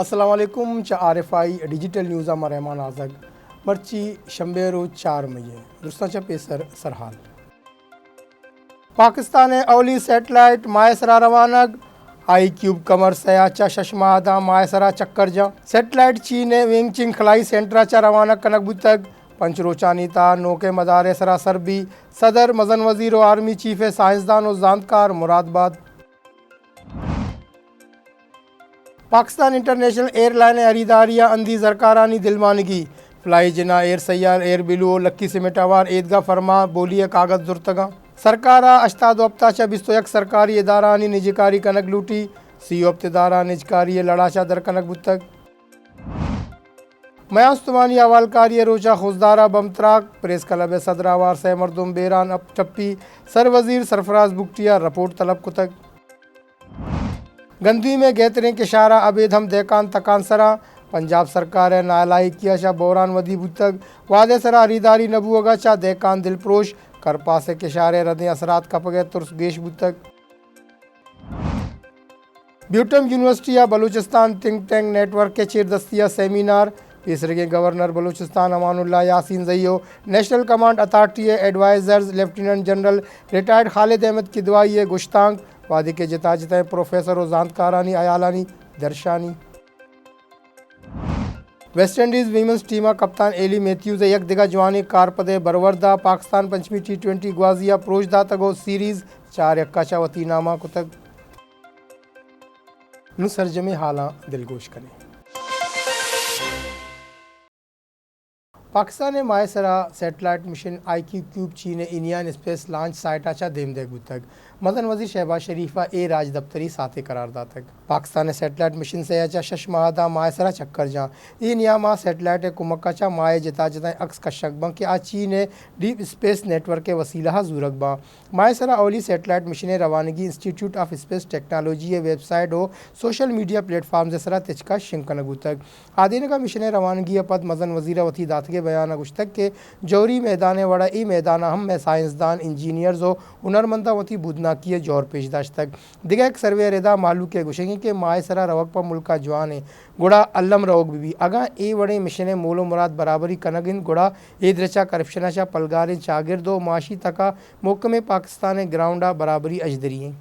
السلام علیکم RFI digital نیوزا مرحمان آزگ مرچی شنبے روز 4 مئی درستانچہ پیسر سرحال پاکستان اولی سیٹلائٹ مائسرا روانگ آئی کیوب کمر سیاچا ششمادا مائسرا چکر جا سیٹلائٹ چین ونگ چنگ خلائی سینٹرا چا روانہ کنک بتگ پنچ روچانی تا نوکے مدار سرا سربی صدر مزن وزیر و آرمی چیف سائنسدان و زاندکار مراد باد پاکستان انٹرنیشنل ایئر لائن اریداریہ اندھی زرکارانی دلمانگی fly Jinnah air Sial airblue لکی سمیٹاوار عیدگاہ فرما بولی کاغذ زرتگاں سرکارا اشتاد وپتاچا 21 سرکاری ادارانی نجکاری کنک لوٹی سی ابتدارا نجکاری لڑاچا در کنک بتگ میاستمانی اولکاری روچا خوزدارا بمتراک پریس کلب صدراوار سے مردم بیران اب ٹپی سر وزیر سرفراز بگٹیا رپورٹ طلب کتگ گندوی میں گہتریں کے شارہ عبید ہم دیکان تکان سرا پنجاب سرکار نالائی کیا شاہ بوران ودی بتگ وعدے سرا اریداری نبوگا چا دیکان دل پروش کر پاسے کے شارے ردیں اثرات کپگے ترس گیش بتگ بیوٹم university Balochistan think tank network کے چیر دستیہ سیمینار تیسرے گورنر بلوچستان امان اللہ یاسین زیو national command authority advisors lieutenant general retired Khalid Ahmed کی دعائی گشتانگ وادی کے جتا جتائیں پروفیسر و زاندکارانی عیالانی درشانی ویسٹ انڈیز ویمنز ٹیمہ کپتان ایلی میتھیوز یک دگہ جوانی کارپدے بروردہ پاکستان پنچمی T20 گوازیہ پروشدہ تگو سیریز 4-1 چا وطی نامہ کتگ نو سرجمی حالاں دلگوش کریں پاکستان مائسرا سیٹلائٹ مشن آئی کیوب چین انڈین اسپیس لانچ سائٹ اچھا دیم دے گتگ مدن وزیر شہباز شریفہ اے راج دفتری ساتھ قرارداد تک پاکستان سیٹلائٹ مشن سے اچھا شش ماہدہ مائسرا چکر جاں ای نیاما سیٹلائٹ کمکا چا مائے جتا جتائیں عکس کشک بان کہ آج China deep space network کے وسیلہ زورک باں مائسرا اولی سیٹلائٹ مشن روانگی institute of space technology website و سوشل میڈیا پلیٹ فارم سرا تچکا شنکنگ گتگ آدین کا مشن روانگی پد مزن وزیر وتی داتگے بیانہ گشتک کے جوری میدان وڑا ای میدانہ ہم میں سائنسدان انجینئرز و ہنرمندہ وتی بودنا کیے جور پیش داشت تک دیگہ ایک سروے ردا معلوم کے گشنگی کے مائے سرا روک پا ملکہ جوانے گوڑا علم روگ بھی اگاں ای وڑے مشن مول و مراد برابری کنگن گوڑا اید رچا کرپشنہ چا پلگاریں چاگرد و معاشی تکا محکمہ پاکستان گراؤنڈا برابری اجدرییں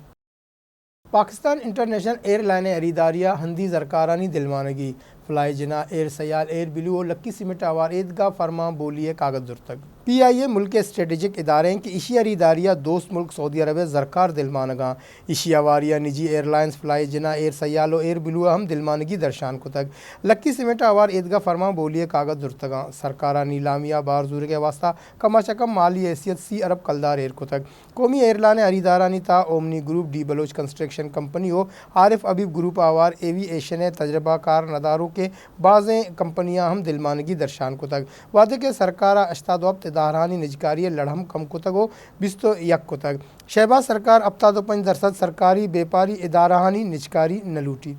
پاکستان انٹرنیشنل ایئر لائن اریداریہ ہندی زرکارانی دلمانگی fly Jinnah air Sial airblue و لکی سمیٹ آوار عیدگاہ فرما بولی کاغذ زرتگ PIA ملک اسٹریٹجک ادارے کہ ایشی اریداریہ دوست ملک سعودی عرب زرکار دلمانگاں ایشی آواریہ نجی year lines fly Jinnah air سیال و ایئر بلو ہم دلمانگی درشان کتگ لکی سمیٹ آوار عیدگاہ فرما بولی کاغذ زرتگاں سرکارہ نیلامیہ بار زور کے واسطہ کما چکم مالی حیثیت 30 ارب کلدار ایئر کتگ قومی ایئر لائن اریدارانی تا omni group D Baloch construction company و عارف ابیب گروپ آوار ایوی ایشن تجربہ کار نداروں کے بعضیں کمپنیاں ہم دلمانگی درشان کتگ وعدے کے سرکارہ اشتاد وقت ادارانی نجکاری لڑھم کم کتگ و 21 کتگ شہباز سرکار 75% سرکاری بیپاری ادارانی نجکاری نلوٹی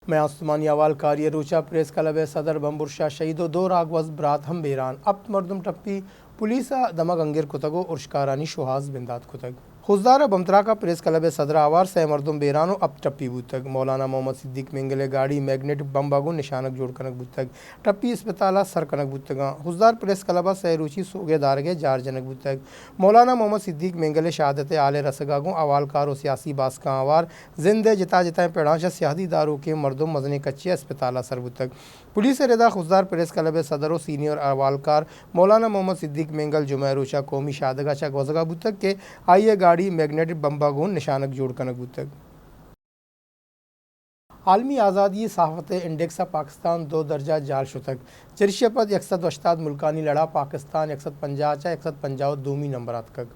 میں آسمانی اولکاری روچا پریس کلب صدر بمبرشا شہید و 2 راگوز برات ہم بیران اب مردم ٹپی پولیسا دمگ انگیر کتگو ارشکارانی شوہاز بندات کتگ خوزدار بمترا کا پریس کلب صدر آوار سے مردم بیرانو اب ٹپی بوتگ مولانا محمد صدیق مینگلے گاڑی میگنیٹ بمباگو نشانک جوڑ کنک بوتگ ٹپی اسپتالہ سر کنک بوتگاں خوزدار پریس کلبہ سے روچی سوگے دارگے جار جنک بوتگ مولانا محمد صدیق مینگلے شہادت آل رسگاگوں اوالکار و سیاسی باسکاں آوار زندے جتا جتائیں پیڑانشا سیاسی داروں کے مردم مزنے کچے اسپتالہ سر بوتگ پولیس ردا خوزدار پریس کلب صدر و سینئر اوالکار مولانا محمد صدیق مینگل جمعہ روچا قومی شادگاہ چا گوزگا بوتگ کے آئیے گاڑی میگنیٹ بمباگون نشانک جوڑ کنک بوتگ عالمی آزادی صحافت انڈیکسا پاکستان 2 درجہ جال شتگ چرشہ پد 180 ملکانی لڑا پاکستان 150 چا 150 دومی نمبرات کگ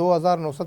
2900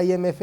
IMF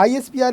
ISPR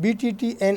BTTN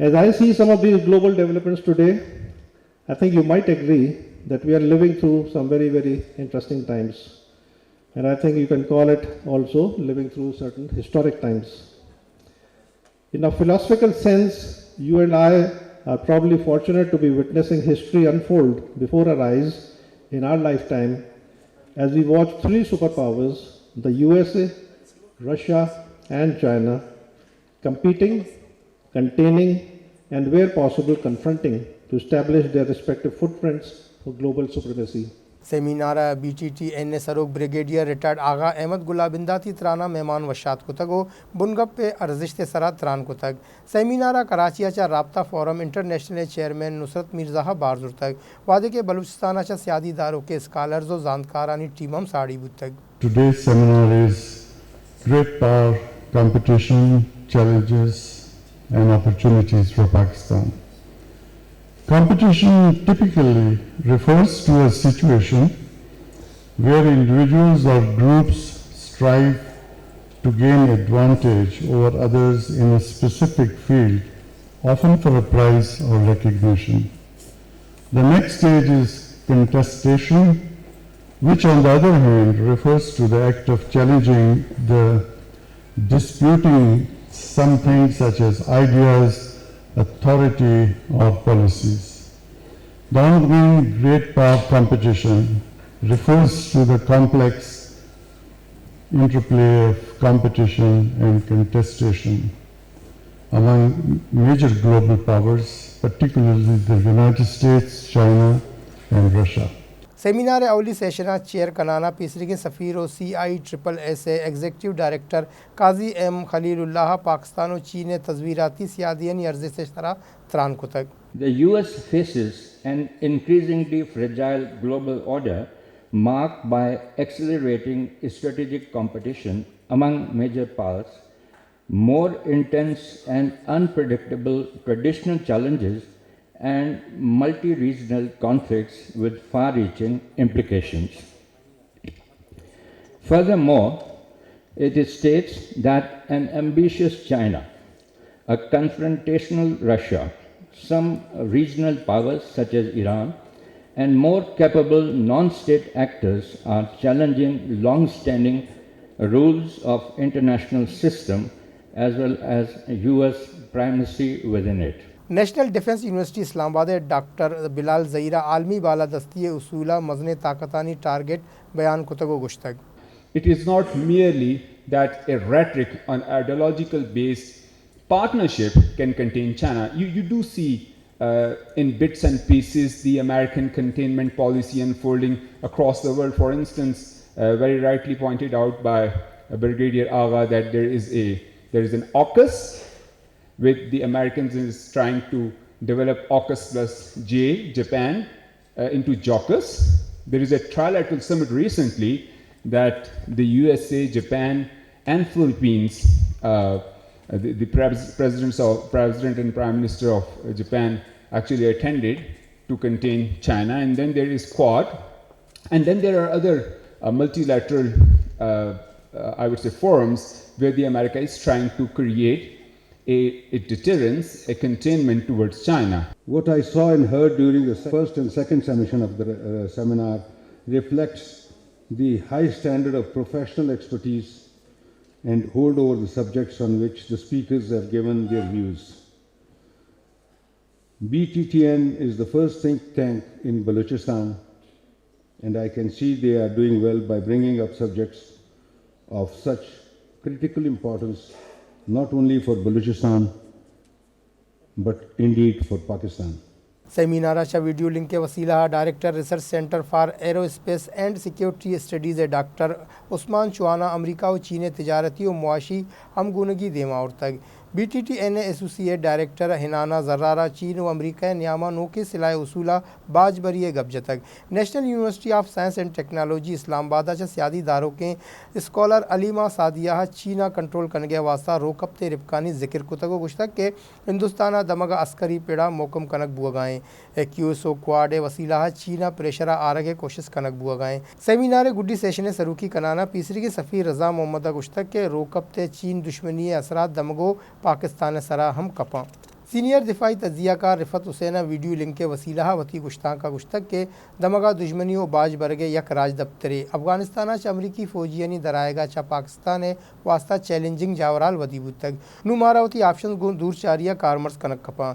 As I see some of these global developments today, I think you might agree that we are living through some very, very interesting times. And I think you can call it also living through certain historic times. In a philosophical sense, you and I are probably fortunate to be witnessing history unfold before our eyes in our lifetime as we watch 3 superpowers, the USA, Russia, and China, competing, containing, and where possible confronting to establish their respective footprints for global supremacy. سیمینارہ BTTN سروک brigadier retired Agha Ahmed گلابنداتی ترانہ مہمان وشات کو تگو بنگپ پہ ارزشت سرا تران کو تگ سیمینارہ کراچی چا رابطہ فورم انٹرنیشنل چیئرمین نصرت میرزا بارزر تگ وعدے کے بلوچستان چا سیادی داروں کے اسکالرز و زانتکارانی ٹیمم ساڑی بود تگ. Today's seminar is great power, competition, challenges and opportunities for Pakistan. Competition typically refers to a situation where individuals or groups strive to gain advantage over others in a specific field, often for a prize or recognition. The next stage is contestation, which on the other hand refers to the act of challenging the disputing something such as ideas, authority or policies. The ongoing great power competition refers to the complex interplay of competition and contestation among major global powers, particularly the United States, China and Russia. Seminar اولی سیشنہ chair کنانا پیسری کے سفیر و CISSA executive director قاضی M خلیل اللہ پاکستان و چین تصویراتی سیادین ارزش سے طرح تران کو تک. The US faces an increasingly fragile global order marked by accelerating strategic competition among major powers, more intense and unpredictable traditional challenges, and multi-regional conflicts with far-reaching implications. Furthermore, it states that an ambitious China, a confrontational Russia, some regional powers such as Iran, and more capable non-state actors are challenging long-standing rules of international system as well as US primacy within it. National defence university Islamabad doctor بلال زئیرہ عالمی بالادستی اصولہ مزن طاقتانی target بیان کتگو گشتگ. It is not merely that a rhetoric on ideological based partnership can contain China. You do see in bits and pieces the American containment policy unfolding across the world. For instance, very rightly pointed out by Brigadier Agha that there is an AUKUS, with the Americans is trying to develop AUKUS plus J, Japan, into JAUKUS. There is a trilateral summit recently that the USA, Japan and Philippines, the President and Prime Minister of Japan actually attended to contain China. And then there is Quad. And then there are other multilateral, I would say, forums where the America is trying to create a deterrence, a containment towards China. What I saw and heard during the first and second session of the seminar reflects the high standard of professional expertise and hold over the subjects on which the speakers have given their views. BTTN is the first think tank in Balochistan, and I can see they are doing well by bringing up subjects of such critical importance not only for Balochistan, but indeed for Pakistan. سیمینارہ چا video link کے وسیلہ director research centre for aerospace and security studies doctor Usman چوانہ امریکہ و چین تجارتی و معاشی ہم گونگی دیما اور تک. BTTN ایسوسیٹ ڈائریکٹر ہنانہ زرارہ چین و امریکہ نیامہ نو کے صلاح اصولہ باج بری گبج تک. National university of science and technology Islamabad چا سیادی داروں کے اسکالر علیمہ سعدیہ چینہ کنٹرول کنگے واسطہ روکب تے ربکانی ذکر کتگو گشتک کہ ہندوستانہ دمگا عسکری پیڑا موکم کنک بوگائیں QSO کوارڈ وسیلہ چینہ پریشرہ آرگے کوشش کنک بوگائیں. سیمینار گڈی سیشن سروکی کنانا پیسری کے سفیر رضا محمد گشتک کے روکب تے چین دشمنی اثرات دمگو پاکستان سرا ہم کپاں. سینئر دفاعی تجزیہ کار رفت حسینہ ویڈیو لنک کے وسیلہ وتی گشتان کا گشتک کے دمگا دشمنی و باج برگے یک راج دفترے افغانستانہ چا امریکی فوجیانی درائے گا چا پاکستان واسطہ چیلنجنگ جاورال ودی بود تک نو ماراوتی آپشن گون دور چاریہ کارمرز کنک کپاں.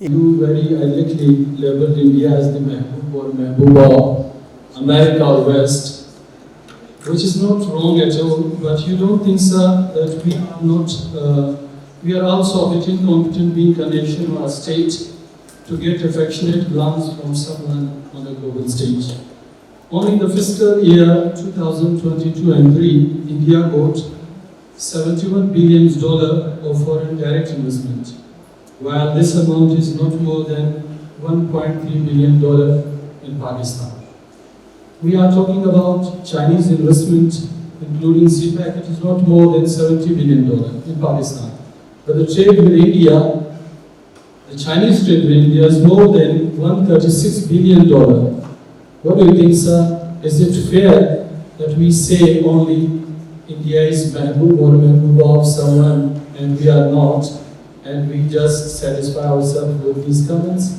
You very ironically labeled India as the Mehboob or Mehbooba of America or West, which is not wrong at all. But you don't think, sir, that we are not, we are also a bit incompetent being a nation or a state to get affectionate glance from someone on a global stage. Only in the fiscal year 2022 and 3, India got $71 billion of foreign direct investment, while this amount is not more than $1.3 billion in Pakistan. We are talking about Chinese investment, including CPEC, it is not more than $70 billion in Pakistan. But the trade with India, the Chinese trade with India is more than $136 billion. What do you think, sir? Is it fair that we say only India is Mehboob or Mehbooba of someone and we are not, and we just satisfy ourselves with these comments?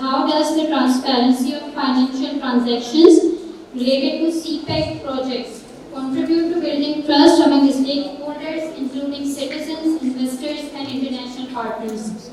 How does the transparency of financial transactions related to CPEC projects contribute to building trust among stakeholders, including citizens, investors, and international partners?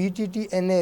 BTTN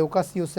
81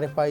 RFI